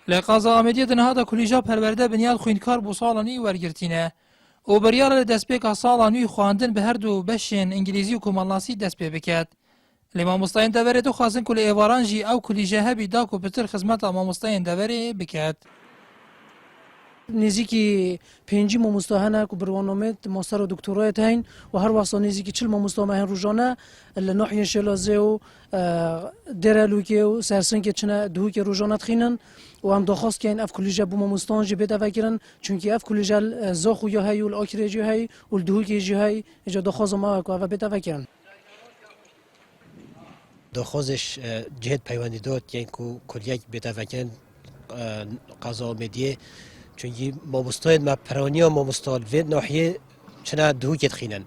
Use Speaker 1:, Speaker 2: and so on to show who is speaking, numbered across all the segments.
Speaker 1: لقازا آمدیه دنها کلیجا پرورده بنیاد خوینکار بو سالانی ورگرتینه و بریال دست پیک سالانی خواندن به هر دو بشین انگلیزی و کمالناسی دست پی بکد. لما مستعین دوره دو خواستن کل ایواران جی او کلیجه هبی داکو بتر خدمت اما مستعین دوره بکد.
Speaker 2: نزیکی پنجی مستهانه که برنامه ماستر و دکترای تاین و هر واسه نزیکی چل مستهانه روزانه لناحیه شلازه و درلوکه و سرسنگ چنه دو که روزانه تخینن و هم دخواست که این اف کلیجه بوم مستانج بده فکرن چونکی اف کلیجه زاخو یا هی و الاکریجی هی و الدهو که جی هی اجا دخواست ما که اف بده فکرن.
Speaker 3: دخوازش جهت پیوندی داد یعنی که کلیه بده فکرن قضا مدیه چونکی مامستاید ما پرانی ما مستال و ناحیه چنا دهو که تخینن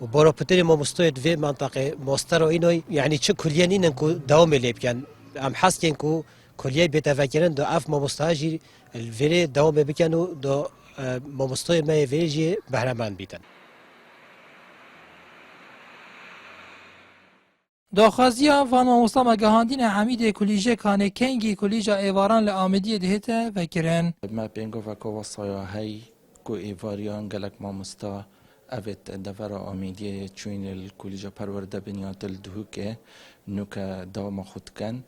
Speaker 3: و برای پتری مامستاید و منطقه ماستر و اینای یعنی چه کلیه نینن که دوام لیب کن ام حس کن که کلیه بتفکرن دو اف مامستاجی الوری دوام بکن و دو مامستاید ما ویجی بهرهمند بیتن.
Speaker 1: داخازیا وان ماموستا مگهاندین حمید کلیجه کانه کنگی کلیجا ایواران لآمدی دهته فکرن.
Speaker 4: ما بینگو و کواسایا هی کو ایواریان گلک ماموستا اوت دفر آمیدی چون الکلیجا پرورده بنیاد الدهو که نوکا دوام خود کن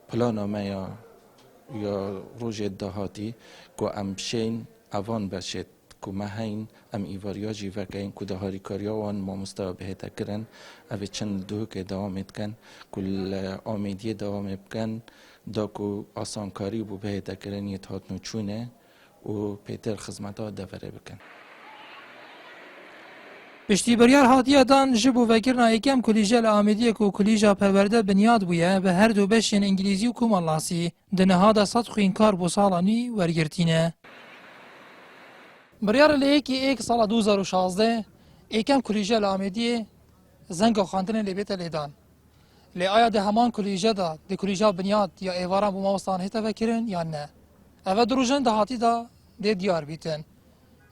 Speaker 4: پلانا ما یا روز دهاتی کو امشین اوان باشد که ما هین ام ایواریا جیوه که این کده هاری کاریا وان ما مستوى بهتا کرن اوه چند دو که دوامت کن کل آمیدی دوام بکن دا که آسانکاری بو بهتا کرن یه تهات نوچونه و پیتر خزمتا دفره بکن.
Speaker 1: پشتی بریار هاتیه دان جبو وکرنا ایکم کلیجه لآمدیه که کلیجا پرورده بنیاد بویه به هر دو بشین انگلیزی و کمالناسی دنها دا صد خوینکار بو سالانی ورگرتینه. بریار لیکی ایک سال 2016 ایکم کلیجه لآمدیه زنگ خواندن لیبیت لیدان. لی آیا ده همان کلیجه دا ده کلیجه بنیاد یا ایواران بو ماوستان هیتا وکرن یا نه؟ اوه دروژن ده هاتی دا ده دیار بیتن.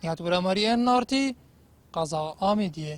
Speaker 1: نیات براماری این نارتی قضا آمدیه.